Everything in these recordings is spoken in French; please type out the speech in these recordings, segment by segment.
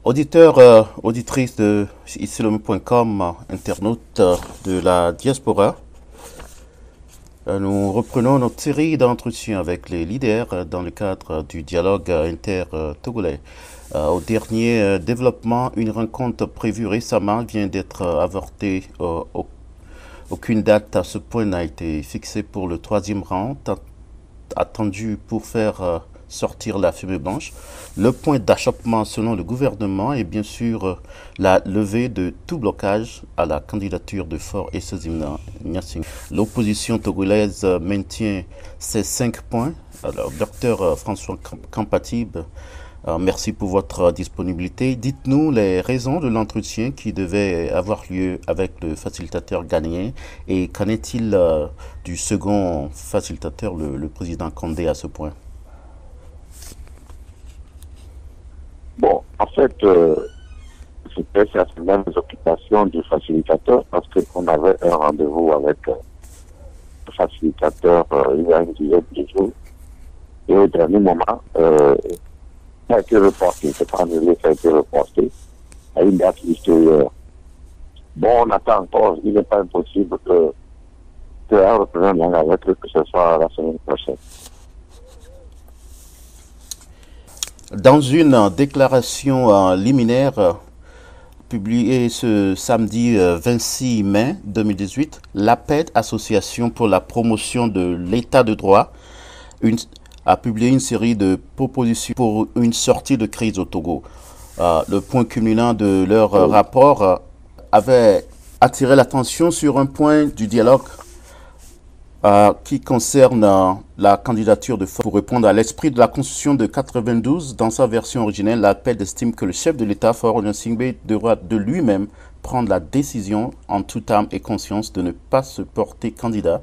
Auditeurs, auditrices de isilom.com, internautes de la diaspora, nous reprenons notre série d'entretiens avec les leaders dans le cadre du dialogue inter-togolais. Au dernier développement, une rencontre prévue récemment vient d'être avortée. Aucune date à ce point n'a été fixée pour le troisième round attendu pour faire sortir la fumée blanche. Le point d'achoppement selon le gouvernement est bien sûr la levée de tout blocage à la candidature de Faure Essozimna Nyasing. L'opposition togolaise maintient ses 5 points. Alors, docteur François Kampatib, merci pour votre disponibilité. Dites-nous les raisons de l'entretien qui devait avoir lieu avec le facilitateur ghanéen et qu'en est-il du second facilitateur, le président Condé, à ce point? Bon, en fait, c'était certainement les occupations du facilitateur parce qu'on avait un rendez-vous avec le facilitateur il y a une dizaine de jours. Et au dernier moment, ça a été reporté. C'est pas annulé, ça a été reporté à une date ultérieure. Bon, on attend encore. Il n'est pas impossible qu'un représentant avec eux, que ce soit la semaine prochaine. Dans une déclaration liminaire publiée ce samedi 26 mai 2018, l'APED, Association pour la promotion de l'état de droit, a publié une série de propositions pour une sortie de crise au Togo. Le point culminant de leur rapport avait attiré l'attention sur un point du dialogue qui concerne la candidature de Faure. Pour répondre à l'esprit de la Constitution de 92, dans sa version originelle, l'APED estime que le chef de l'État, Faure Gnassingbé, devra de lui-même prendre la décision en toute âme et conscience de ne pas se porter candidat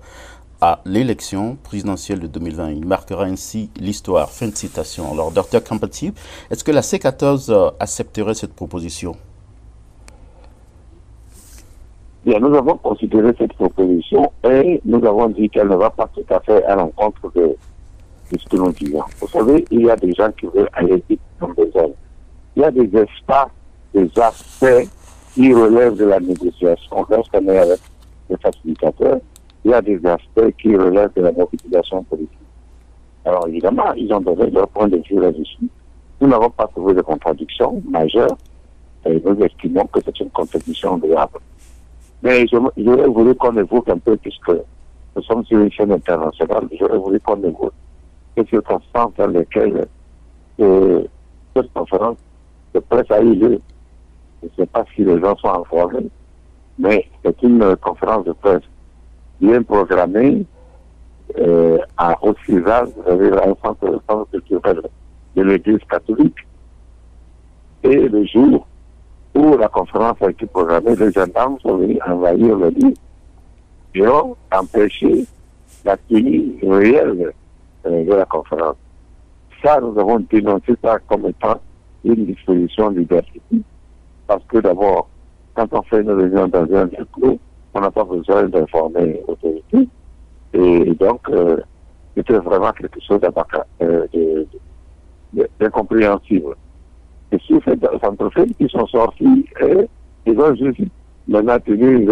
à l'élection présidentielle de 2020. Il marquera ainsi l'histoire. Fin de citation. Alors, Dr Kampatib, est-ce que la C14 accepterait cette proposition? Bien, nous avons considéré cette proposition et nous avons dit qu'elle ne va pas tout à fait à l'encontre de ce que nous disons. Vous savez, il y a des gens qui veulent aller vite dans des zones. Il y a des espaces, des aspects qui relèvent de la négociation. Lorsqu'on est avec les facilitateurs, il y a des aspects qui relèvent de la mobilisation politique. Alors évidemment, ils ont donné leur point de vue là-dessus. Nous n'avons pas trouvé de contradiction majeure et nous estimons que c'est une contradiction agréable. Mais j'aurais voulu qu'on évoque un peu, puisque nous sommes sur une chaîne internationale, j'aurais voulu qu'on évoque les circonstances dans lesquelles cette conférence de presse a eu lieu. Je ne sais pas si les gens sont informés, mais c'est une conférence de presse bien programmée à Haute-César, vous avez un centre culturel de l'Église catholique. Et le jour où la conférence a été programmée, les gendarmes sont venus envahir le lieu et ont empêché la tenue réelle de la conférence. Ça, nous avons dénoncé ça comme étant une disposition liberticide, parce que d'abord, quand on fait une réunion dans un lieu clos, on n'a pas besoin d'informer l'autorité, et donc, c'était vraiment quelque chose d'incompréhensible. Et sur cette entreprise, ils sont sortis et ils ont juste maintenant tenu,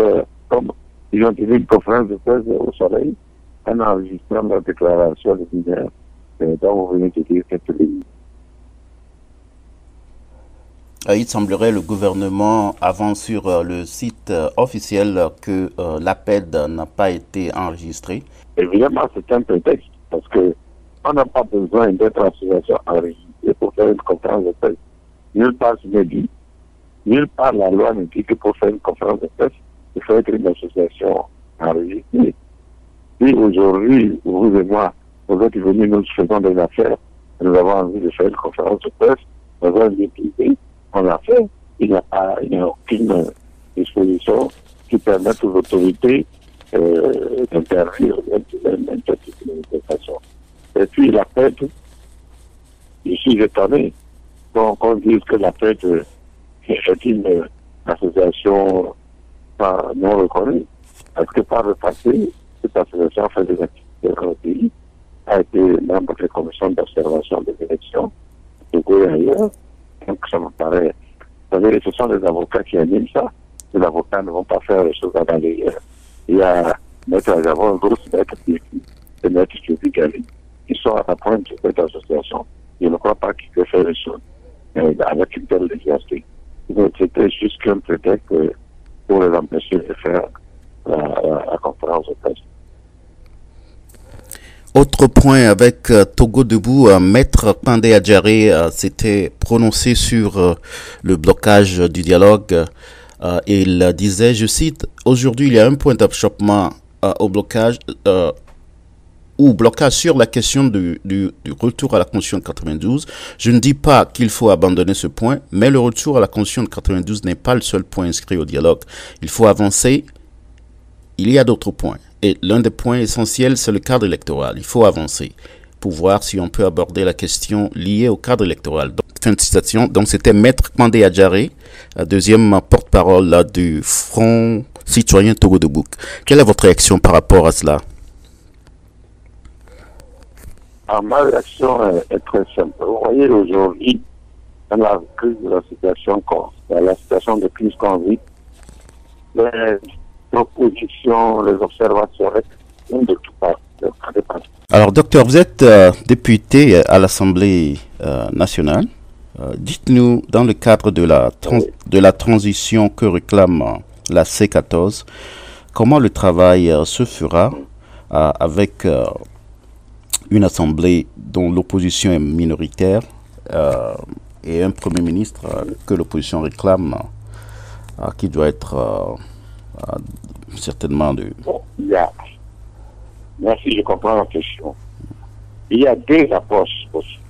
comme ils ont tenu une conférence de presse au soleil, en enregistrant leur déclaration de binaire, dont vous venez de dire quelques lignes. Il semblerait le gouvernement avant sur le site officiel que l'APED n'a pas été enregistré. Évidemment, c'est un prétexte, parce qu'on n'a pas besoin d'être en situation enregistrée pour faire une conférence de presse. Nulle part ce n'est dit. Nulle part la loi ne dit que pour faire une conférence de presse, il faut être une association enregistrée. Si aujourd'hui, vous et moi, vous êtes venus, nous faisons des affaires, nous avons envie de faire une conférence de presse dans un lieu privé, on l'a fait. Il n'y a aucune disposition qui permette aux autorités d'intervenir dans n'importe quelle manifestation. Et puis la fête, je suis étonné qu'on dise que la fête est une association non reconnue. Parce que par le passé, cette association fait des activités dans le pays, a été membre des commissions d'observation des élections, au Togo et ailleurs. Donc ça me paraît savez, ce sont les avocats qui animent ça. Les avocats ne vont pas faire les choses dans les... Il y a Maître Azavon, Bruce, Maître Pieki et Maître Gali qui sont à la pointe de cette association. Je ne crois pas qu'ils peuvent faire les choses avec une telle légèreté. C'était juste qu'un prétexte pour les empêcher de faire la conférence de presse. Autre point avec Togo Debout, Maître Pandé Adjaré s'était prononcé sur le blocage du dialogue. Il disait, je cite, aujourd'hui il y a un point d'achoppement au blocage ou blocage sur la question du retour à la Constitution de 92. Je ne dis pas qu'il faut abandonner ce point, mais le retour à la Constitution de 92 n'est pas le seul point inscrit au dialogue. Il faut avancer. Il y a d'autres points. Et l'un des points essentiels, c'est le cadre électoral. Il faut avancer pour voir si on peut aborder la question liée au cadre électoral. Donc, fin de citation. Donc, c'était Maître Pandé Adjaré, deuxième porte-parole du Front citoyen Togo Debout. Quelle est votre réaction par rapport à cela? Ma réaction est très simple. Vous voyez, aujourd'hui, dans la crise de la situation, dans la situation de crise qu'on vit, les propositions, les observations viennent de tout part. Alors, docteur, vous êtes député à l'Assemblée nationale. Dites-nous, dans le cadre de la transition que réclame la C14, comment le travail se fera avec une Assemblée dont l'opposition est minoritaire et un Premier ministre que l'opposition réclame, qui doit être certainement de... Bon, merci, je comprends la question. Il y a deux approches possibles.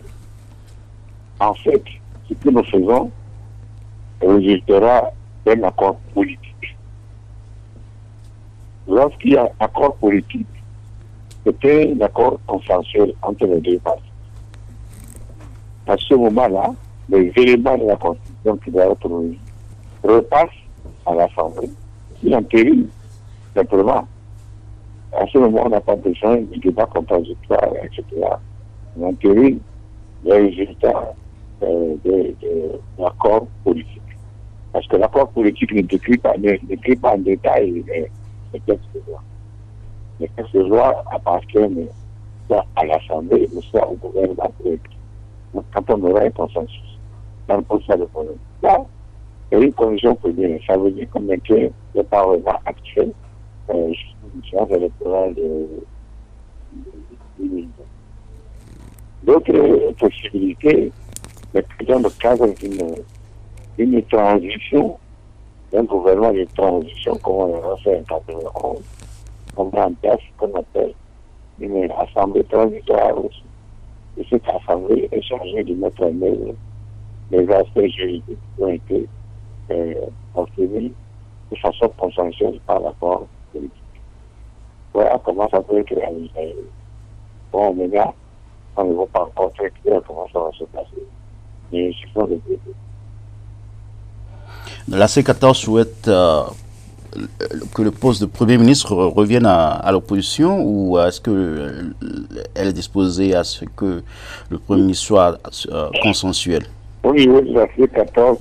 En fait, ce que nous faisons résultera d'un accord politique. Lorsqu'il y a un accord politique, c'est un accord consensuel entre les deux parties. À ce moment-là, les éléments de la Constitution qui doivent être réunis repassent à l'Assemblée. Il entérine simplement. À ce moment, on n'a pas besoin de débat contradictoire, etc. On entérine les résultats de l'accord politique. Parce que l'accord politique ne décrit pas en détail les textes de loi. Les textes de loi appartiennent soit à l'Assemblée, soit au gouvernement. Quand on aura un consensus, on pose ça le problème. Là, c'est une condition première. Ça veut dire qu'on maintient le Parlement actuel jusqu'à l'élection électorale de 2020. D'autres possibilités, mais dans le cadre d'une transition, d'un gouvernement de transition, comme on a fait en 91, on met en place ce qu'on appelle une assemblée transitoire aussi. Et cette assemblée est chargée de mettre en œuvre les aspects juridiques qui ont été obtenus de façon consensuelle par l'accord politique. Voilà comment ça peut être réalisé. Bon, maintenant, on ne va pas encore très clair comment ça va se passer. Mais je pense que la C14 souhaite que le poste de Premier ministre revienne à l'opposition, ou est-ce qu'elle est disposée à ce que le Premier ministre soit consensuel? Au niveau de la C14,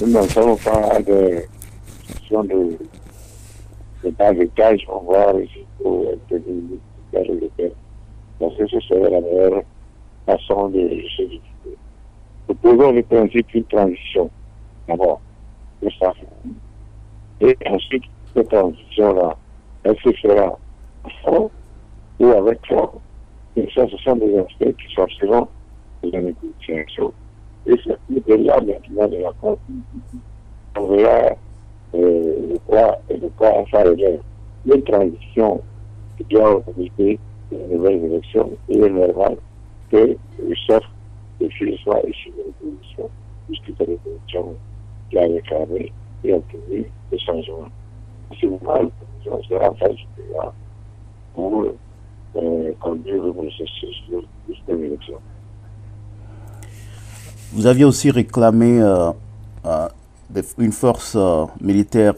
nous n'en sommes pas de question de bavecage, on va jusqu'au le parce que ce serait la meilleure façon de se discuter. Nous posons le principe d'une transition, d'abord, de ça. Et ensuite, cette transition-là, elle se fera fort ou avec fort. Et ça, ce sont des aspects qui sortiront de la négociation. Et c'est de là maintenant de l'accord. On verra de quoi ça relève. Une transition qui doit organiser de nouvelles élections, il est normal que le chef de file soit issu de l'opposition, puisque c'est l'opposition qui a réclamé et obtenu des changements. À ce moment, l'opposition sera en phase pour conduire le processus de l'élection. Vous aviez aussi réclamé une force militaire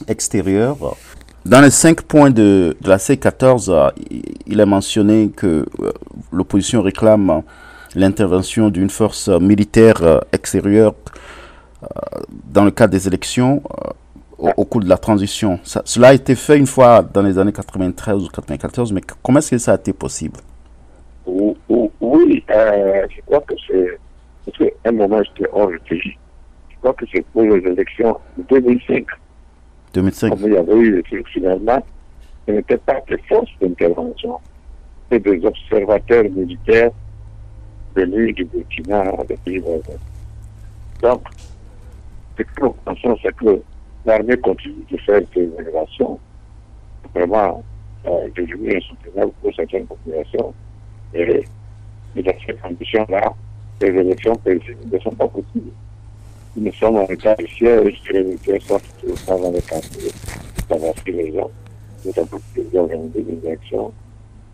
extérieure. Dans les 5 points de la C14, il est mentionné que l'opposition réclame l'intervention d'une force militaire extérieure dans le cadre des élections au cours de la transition. Cela a été fait une fois dans les années 93 ou 94, mais comment est-ce que ça a été possible? Oui, je crois que c'est un moment j'étais hors du pays. Je crois que c'est pour les élections de 2005. 2005. Comme il y avait eu finalement, ce n'était pas des forces d'intervention, c'était des observateurs militaires venus du Burkina, des pays voisins. Donc, ce que nous pensons, c'est que l'armée continue de faire des élévations, vraiment devenues insoutenables pour certaines populations. Et dans cette condition-là, les élections précises ne sont pas possibles. Nous sommes en état de siège, les militaires sortent tout le temps dans les quartiers, ça va faire les gens. Nous avons pu organiser des élections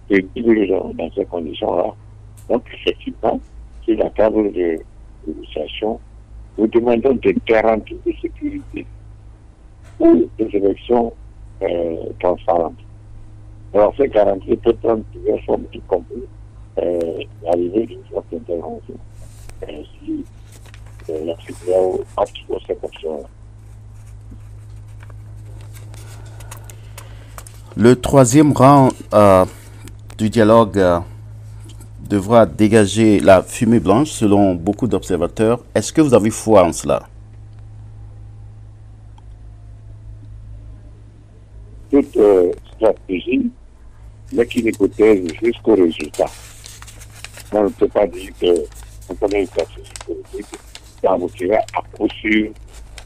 et les gens dans ces conditions-là. Donc, effectivement, sur la table de négociation, nous demandons des garanties de sécurité ou des élections transparentes. Alors, ces garanties peuvent prendre plusieurs formes, y compris l'arrivée d'une force d'intervention. Si la CEDEAO opte pour cette option-là. Le troisième rang du dialogue devra dégager la fumée blanche selon beaucoup d'observateurs. Est-ce que vous avez foi en cela? Toute stratégie n'est qu'une hypothèse jusqu'au résultat. On ne peut pas dire qu'on connaît une stratégie politique qui aboutira à coup sûr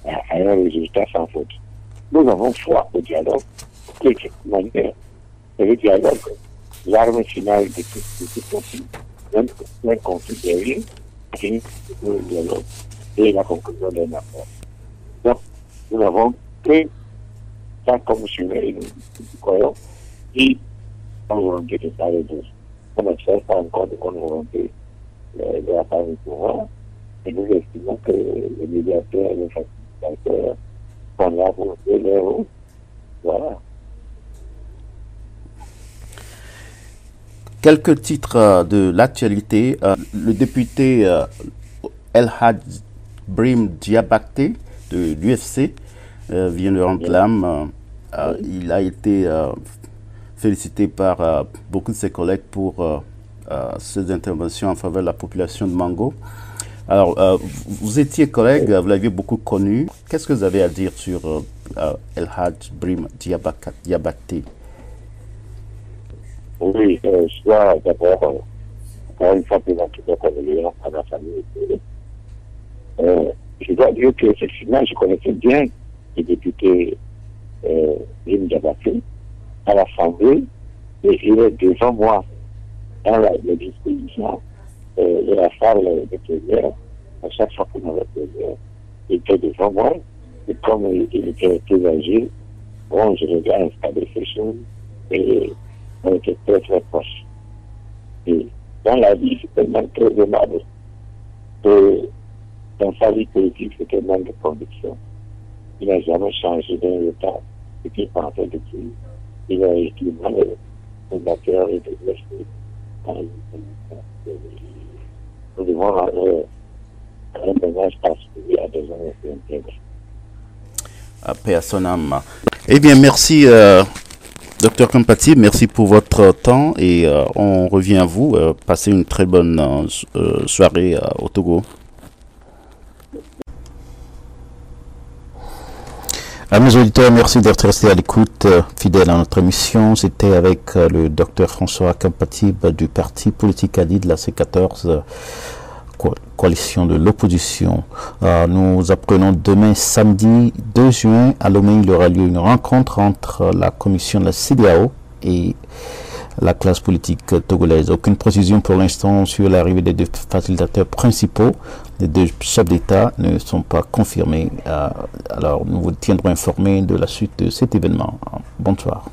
à un résultat sans faute. Nous avons foi au dialogue. De toute manière, le dialogue, l'arme finale de tout conflit, même un conflit derrière, finit le dialogue et la conclusion d'un accord. Donc, nous n'avons que ça comme sujet, nous croyons, et la volonté de faire les deux. On n'observe pas encore de bonne volonté de la part du pouvoir, et nous estimons que les médiateurs, les facilitateurs sont là pour jouer leur rôle. Voilà. Quelques titres de l'actualité. Le député El Hadj Brim Diabate de l'UFC vient de rendre l'âme. Il a été félicité par beaucoup de ses collègues pour ses interventions en faveur de la population de Mango. Alors, vous étiez collègue, vous l'aviez beaucoup connu. Qu'est-ce que vous avez à dire sur El Hadj Brim Diabate? Oui, je dois d'abord, encore une fois, présenter mes condoléances à ma famille. Je dois dire qu'effectivement, je connaissais bien le député Brim Diabate à l'Assemblée, et il est devant moi dans la disposition de la salle de plénière. À chaque fois qu'on avait plénière, il était devant moi, et comme il était très âgé, bon, je regarde un des choses, et on était très très proches. Et dans la vie, c'était même très aimable. Dans sa vie politique, c'était même de conviction. Il n'a jamais changé d'un état ce qu'il pensait depuis. Il a été mal fondateur et de l'esprit. Nous devons avoir un ménage particulier à des hommes intègres. À paix à son âme. Eh bien, merci. Docteur Kampati, merci pour votre temps et on revient à vous. Passez une très bonne soirée au Togo. Amis auditeurs, merci d'être restés à l'écoute, fidèles à notre émission. C'était avec le docteur François Kampati du parti politique ADI de la C14, coalition de l'opposition. Nous apprenons demain samedi 2 juin à Lomé, il aura lieu une rencontre entre la commission de la CEDEAO et la classe politique togolaise. Aucune précision pour l'instant sur l'arrivée des deux facilitateurs principaux. Les deux chefs d'État ne sont pas confirmés. Alors nous vous tiendrons informés de la suite de cet événement. Bonsoir.